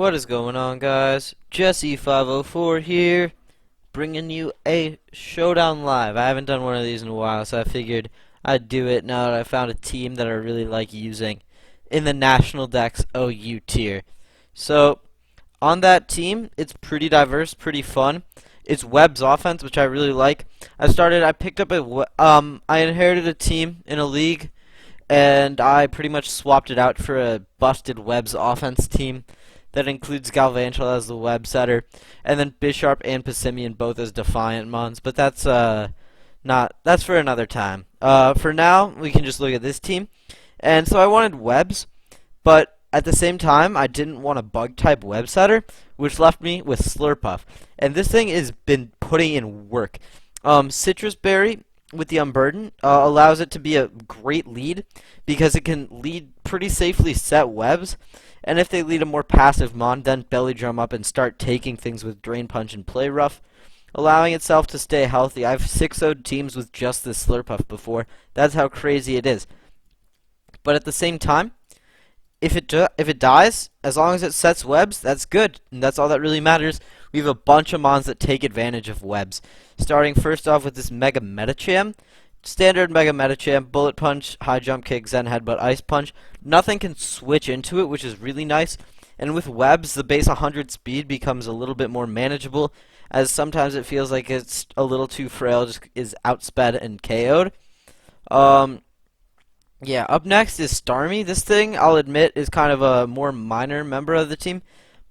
What is going on, guys? Jesse504 here, bringing you a Showdown Live. I haven't done one of these in a while, so I figured I'd do it now that I found a team that I really like using in the NatDex OU tier. So, on that team, it's pretty diverse, pretty fun. It's Webb's offense, which I really like. I picked up I inherited a team in a league, and I pretty much swapped it out for a busted Webb's offense team that includes Galvantula as the web setter, and then Bisharp and Passimian both as Defiant Mons. But that's for another time. For now, we can just look at this team. And so I wanted webs, but at the same time, I didn't want a bug type web setter, which left me with Slurpuff. And this thing has been putting in work. Citrus Berry with the Unburden allows it to be a great lead because it can lead pretty safely set webs. And if they lead a more passive Mon, then Belly Drum up and start taking things with Drain Punch and Play Rough, allowing itself to stay healthy. I've 6-0'd teams with just this Slurpuff before. That's how crazy it is. But at the same time, if it dies, as long as it sets webs, that's good. And that's all that really matters. We have a bunch of Mons that take advantage of webs. Starting first off with this Mega Metacham. Standard Mega Metacham, Bullet Punch, High Jump Kick, Zen Headbutt, Ice Punch. Nothing can switch into it, which is really nice. And with webs, the base 100 speed becomes a little bit more manageable, as sometimes it feels like it's a little too frail, just is outsped and KO'd. Yeah, up next is Starmie. This thing, I'll admit, is kind of a more minor member of the team,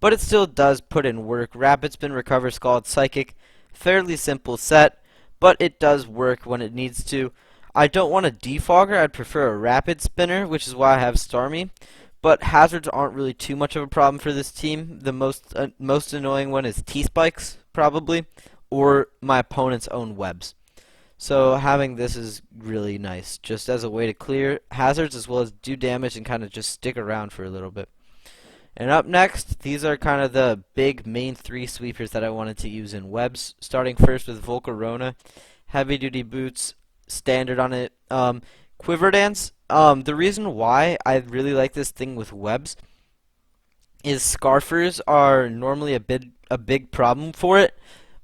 but it still does put in work. Rapid Spin, Recover, Scald, Psychic. Fairly simple set, but it does work when it needs to. I don't want a Defogger. I'd prefer a Rapid Spinner, which is why I have Starmie. But hazards aren't really too much of a problem for this team. The most annoying one is T-Spikes, probably, or my opponent's own webs. So having this is really nice, just as a way to clear hazards as well as do damage and kind of just stick around for a little bit. And up next, these are kind of the big main 3 sweepers that I wanted to use in webs. Starting first with Volcarona, heavy duty boots, standard on it. Quiver Dance. The reason why I really like this thing with webs is Scarfers are normally a big problem for it,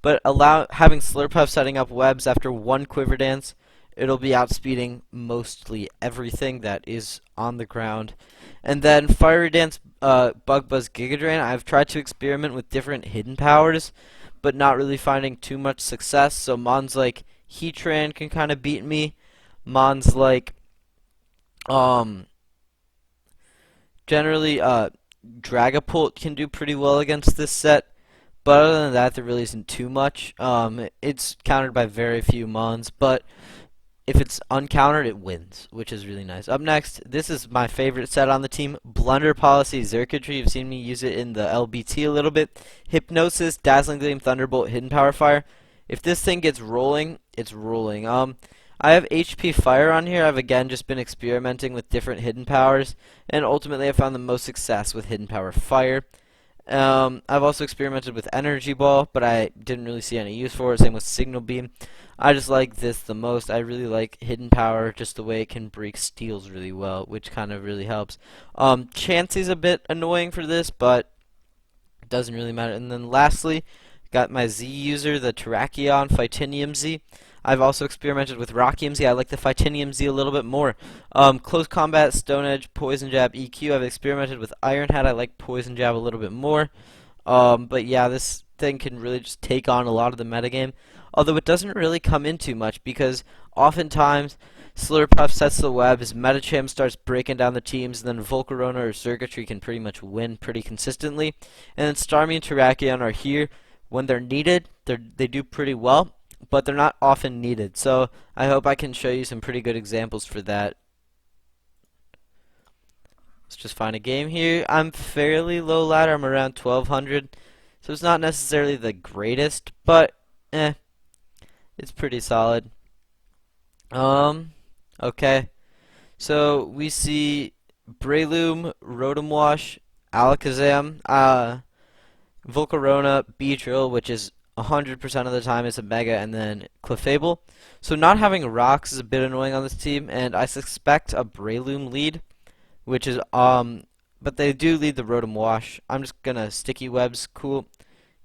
but having Slurpuff setting up webs after one Quiver Dance, it'll be outspeeding mostly everything that is on the ground. And then Fiery Dance, Bug Buzz, Giga Drain. I've tried to experiment with different hidden powers, but not really finding too much success. So Mons like Heatran can kind of beat me. Mons like generally Dragapult can do pretty well against this set. But other than that, there really isn't too much. It's countered by very few Mons, but if it's uncountered, it wins, which is really nice. Up next, this is my favorite set on the team, Blunder Policy Xurkitree. You've seen me use it in the LBT a little bit. Hypnosis, Dazzling Gleam, Thunderbolt, Hidden Power Fire. If this thing gets rolling, it's rolling. I have HP Fire on here. I've again just been experimenting with different hidden powers, and ultimately I found the most success with Hidden Power Fire. I've also experimented with Energy Ball, but I didn't really see any use for it. Same with Signal Beam. I just like this the most. I really like Hidden Power, just the way it can break steals really well, which kind of really helps. Chansey's a bit annoying for this, but it doesn't really matter. And then lastly, got my Z user, the Terrakion Phytinium Z. I've also experimented with Rockium Z. I like the Phytinium Z a little bit more. Close Combat, Stone Edge, Poison Jab, EQ. I've experimented with Iron Hat. I like Poison Jab a little bit more. But yeah, this thing can really just take on a lot of the metagame. Although it doesn't really come in too much because oftentimes Slurpuff sets the webs, Metacham starts breaking down the teams, and then Volcarona or Xurkitree can pretty much win pretty consistently. And then Starmie and Terrakion are here when they're needed. They do pretty well, but they're not often needed. So I hope I can show you some pretty good examples for that. Let's just find a game here. I'm fairly low ladder. I'm around 1200. So it's not necessarily the greatest, but it's pretty solid. Okay. So we see Breloom, Rotom Wash, Alakazam, Volcarona, Beedrill, which is 100% of the time is a Mega, and then Clefable. So not having rocks is a bit annoying on this team, and I suspect a Breloom lead, which is but they do lead the Rotom Wash. I'm just gonna Sticky Webs, cool.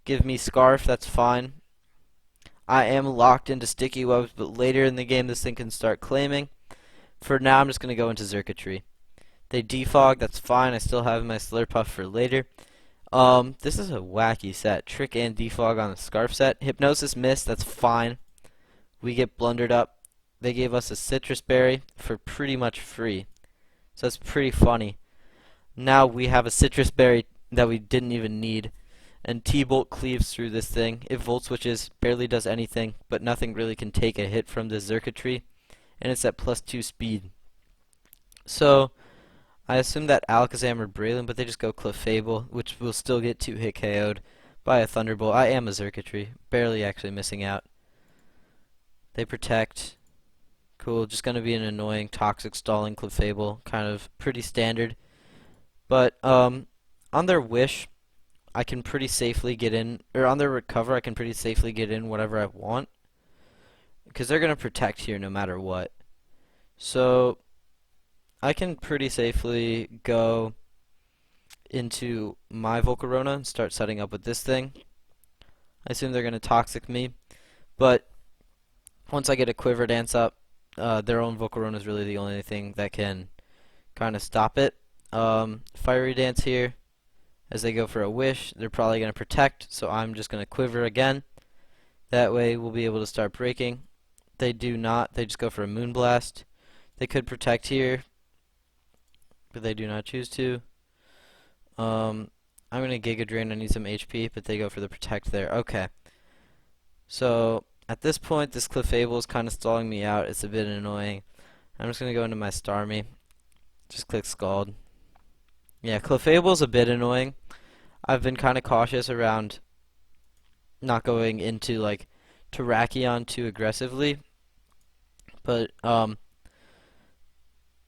Give me Scarf, that's fine. I am locked into Sticky Webs, but later in the game this thing can start claiming. For now, I'm just gonna go into Xurkitree. They defog, that's fine. I still have my Slurpuff for later. This is a wacky set. Trick and defog on the Scarf set. Hypnosis missed, that's fine. We get blundered up. They gave us a Citrus Berry for pretty much free. So that's pretty funny. Now we have a Citrus Berry that we didn't even need. And T-Bolt cleaves through this thing. It Volt Switches, barely does anything, but nothing really can take a hit from this Xurkitree. And it's at +2 speed. So I assume that Alakazam or Breloom, but they just go Clefable, which will still get 2-hit KO'd by a Thunderbolt. I am a Xurkitree, barely actually missing out. They protect. Cool, just going to be an annoying toxic stalling Clefable, kind of pretty standard. But on their Wish, I can pretty safely get in, or on their Recover, I can pretty safely get in whatever I want. Because they're going to protect here no matter what. So I can pretty safely go into my Volcarona and start setting up with this thing. I assume they're going to Toxic me, but once I get a Quiver Dance up, their own Volcarona is really the only thing that can kind of stop it. Fiery Dance here, as they go for a Wish, they're probably going to protect, so I'm just going to Quiver again. That way we'll be able to start breaking. They do not, they just go for a Moonblast. They could protect here, but they do not choose to. I'm going to Giga Drain, I need some HP, but they go for the protect there. Okay. So at this point, this Clefable is kind of stalling me out. It's a bit annoying. I'm just going to go into my Starmie. Just click Scald. Yeah, Clefable is a bit annoying. I've been kind of cautious around not going into like Terrakion too aggressively. But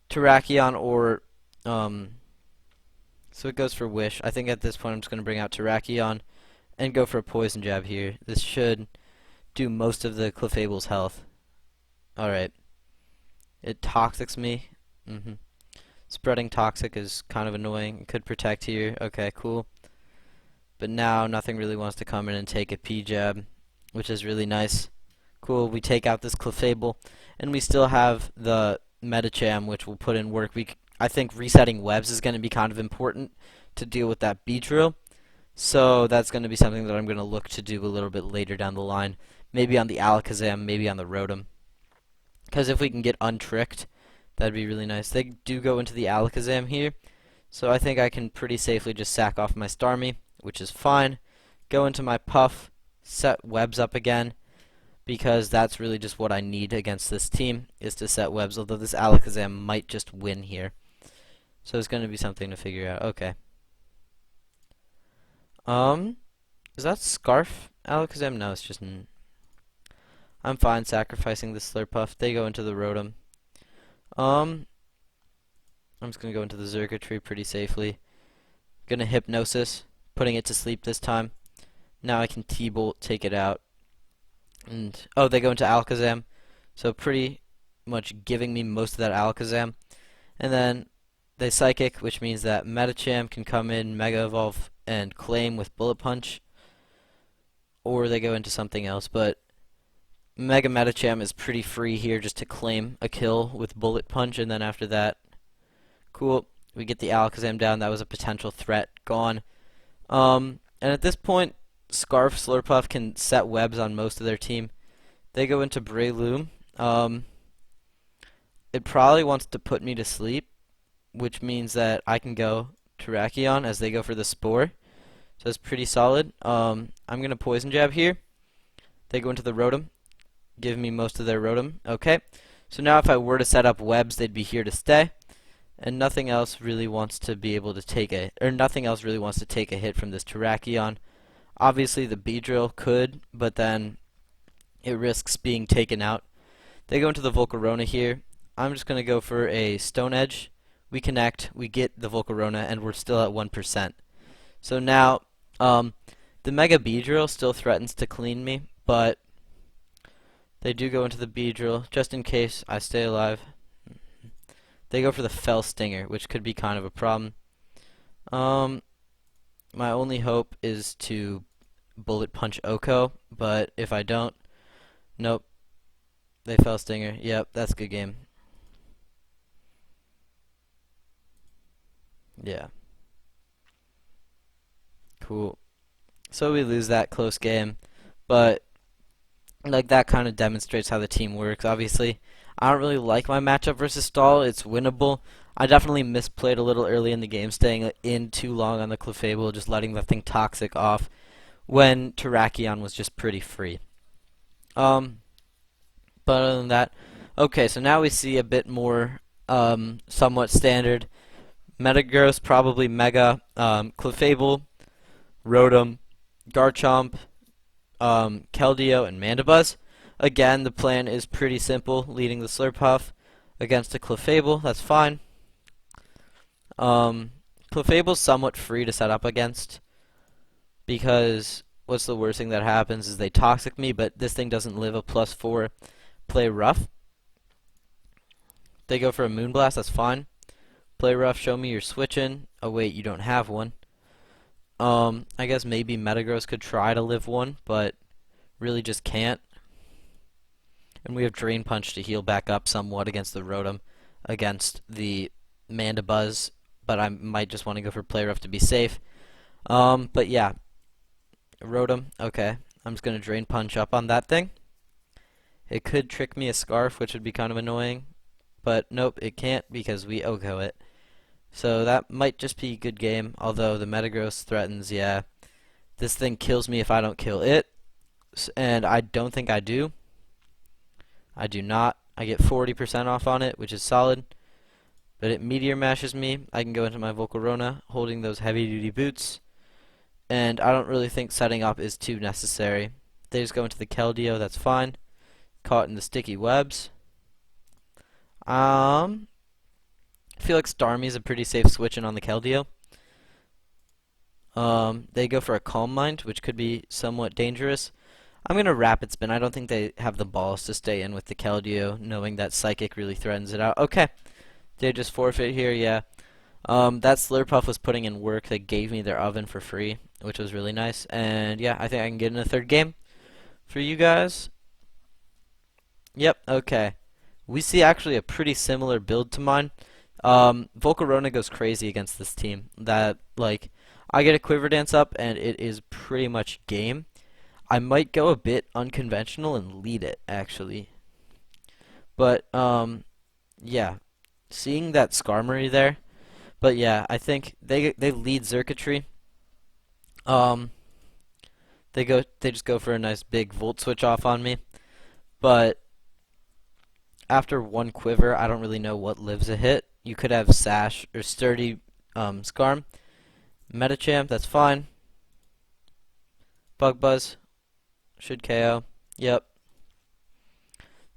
Terrakion or so it goes for Wish. I think at this point I'm just going to bring out Terrakion and go for a Poison Jab here. This should do most of the Clefable's health. Alright. It Toxics me. Spreading Toxic is kind of annoying. It could protect here. Okay, cool. But now nothing really wants to come in and take a P-Jab, which is really nice. Cool, we take out this Clefable, and we still have the Medicham, which will put in work. I think resetting webs is going to be kind of important to deal with that Beedrill. So that's going to be something that I'm going to look to do a little bit later down the line. Maybe on the Alakazam, maybe on the Rotom. Because if we can get untricked, that'd be really nice. They do go into the Alakazam here. So I think I can pretty safely just sack off my Starmie, which is fine. Go into my Puff, set webs up again. Because that's really just what I need against this team, is to set webs, although this Alakazam might just win here. So it's going to be something to figure out. Okay. Is that Scarf Alakazam? No, it's just... I'm fine sacrificing the Slurpuff. They go into the Rotom. I'm just going to go into the Xurkitree pretty safely. Gonna Hypnosis, putting it to sleep this time. Now I can T-Bolt, take it out. And oh, they go into Alakazam, so pretty much giving me most of that Alakazam. And then they Psychic, which means that Medicham can come in, Mega Evolve, and claim with Bullet Punch. Or they go into something else, but Mega Medicham is pretty free here just to claim a kill with Bullet Punch, and then after that, cool, we get the Alakazam down. That was a potential threat, gone. And at this point, Scarf Slurpuff can set webs on most of their team. They go into Breloom. It probably wants to put me to sleep, which means that I can go Terrakion as they go for the Spore. So it's pretty solid. I'm going to Poison Jab here. They go into the Rotom. Give me most of their Rotom. Okay. So now if I were to set up webs, they'd be here to stay. And nothing else really wants to be able to take a, or nothing else really wants to take a hit from this Terrakion. Obviously the Beedrill could, but then it risks being taken out. They go into the Volcarona here. I'm just going to go for a Stone Edge. We connect, we get the Volcarona, and we're still at 1%. So now, the Mega Beedrill still threatens to clean me, but they do go into the Beedrill, just in case I stay alive. They go for the Fell Stinger, which could be kind of a problem. Um, my only hope is to bullet punch Oko, but if I don't, nope, they fell Stinger. Yep, that's a good game. Yeah, cool. So we lose that close game, but like that kind of demonstrates how the team works. Obviously, I don't really like my matchup versus Stall. It's winnable. I definitely misplayed a little early in the game, staying in too long on the Clefable, just letting the thing toxic off when Terrakion was just pretty free. Um, but other than that, okay, so now we see a bit more somewhat standard. Metagross, probably Mega, Clefable, Rotom, Garchomp, Keldeo, and Mandibuzz. Again, the plan is pretty simple, leading the Slurpuff against a Clefable. That's fine. Clefable's somewhat free to set up against because what's the worst thing that happens is they Toxic me, but this thing doesn't live a +4 play rough. They go for a Moonblast, that's fine. Play rough, show me you're switching. Oh wait, you don't have one. I guess maybe Metagross could try to live one, but really just can't. And we have Drain Punch to heal back up somewhat against the Rotom, against the Mandibuzz, but I might just want to go for Play Rough to be safe. But yeah, Rotom, okay. I'm just going to Drain Punch up on that thing. It could trick me a Scarf, which would be kind of annoying, but nope, it can't because we Oko it. So that might just be a good game, although the Metagross threatens, yeah. This thing kills me if I don't kill it, and I don't think I do. I do not. I get 40% off on it, which is solid. But it Meteor Mashes me. I can go into my Volcarona holding those heavy-duty boots. And I don't really think setting up is too necessary. They just go into the Keldeo, that's fine. Caught in the sticky webs. I feel like Starmie is a pretty safe switch in on the Keldeo. They go for a Calm Mind, which could be somewhat dangerous. I'm going to Rapid Spin. I don't think they have the balls to stay in with the Keldeo, knowing that Psychic really threatens it out. Okay, they just forfeit here, yeah. That Slurpuff was putting in work. They gave me their oven for free, which was really nice. And yeah, I think I can get in a third game for you guys. Yep, okay. We see actually a pretty similar build to mine. Volcarona goes crazy against this team. That, like, I get a Quiver Dance up, and it is pretty much game. I might go a bit unconventional and lead it, actually. But, yeah. Seeing that Skarmory there. But yeah, I think they lead Xurkitree. They just go for a nice big Volt Switch off on me. But after one Quiver, I don't really know what lives a hit. You could have Sash or Sturdy Skarm. Metachamp, that's fine. Bug Buzz should KO. Yep.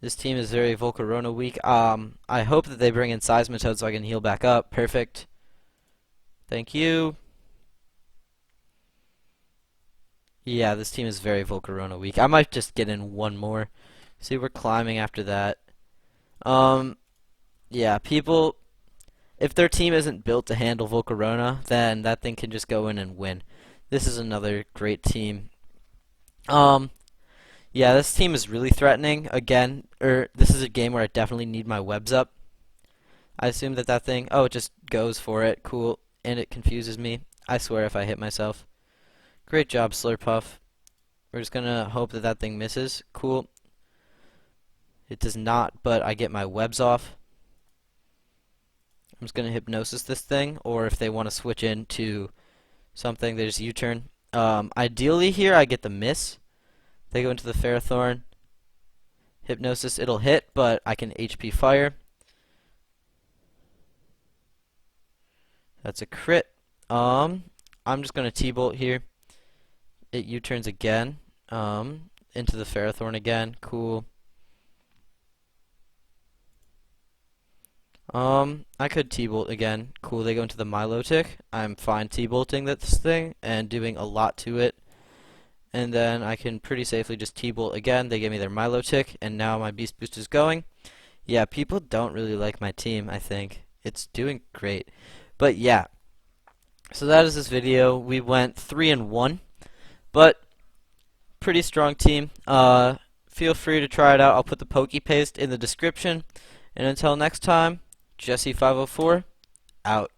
This team is very Volcarona weak. I hope that they bring in Seismitoad so I can heal back up. Perfect. Thank you. Yeah, this team is very Volcarona weak. I might just get in one more. See, we're climbing after that. Yeah, people, if their team isn't built to handle Volcarona, then that thing can just go in and win. This is another great team. Yeah, this team is really threatening. Again, this is a game where I definitely need my webs up. I assume that thing, oh, it just goes for it. Cool. And it confuses me. I swear if I hit myself. Great job, Slurpuff. We're just going to hope that that thing misses. Cool. It does not, but I get my webs off. I'm just going to Hypnosis this thing, or if they want to switch into something, they just U-turn. Ideally here, I get the miss. They go into the Ferrothorn. Hypnosis, it'll hit, but I can HP Fire. That's a crit. I'm just going to T-Bolt here. It U-turns again. Into the Ferrothorn again. Cool. I could T-Bolt again. Cool, they go into the Milotic. I'm fine T-Bolting this thing and doing a lot to it. And then I can pretty safely just T-Bolt again. They give me their Milotic, and now my Beast Boost is going. Yeah, people don't really like my team, I think. It's doing great. But yeah, So that is this video. We went 3-1, but pretty strong team. Feel free to try it out. I'll put the Pokey Paste in the description. And until next time, Jesse504 out.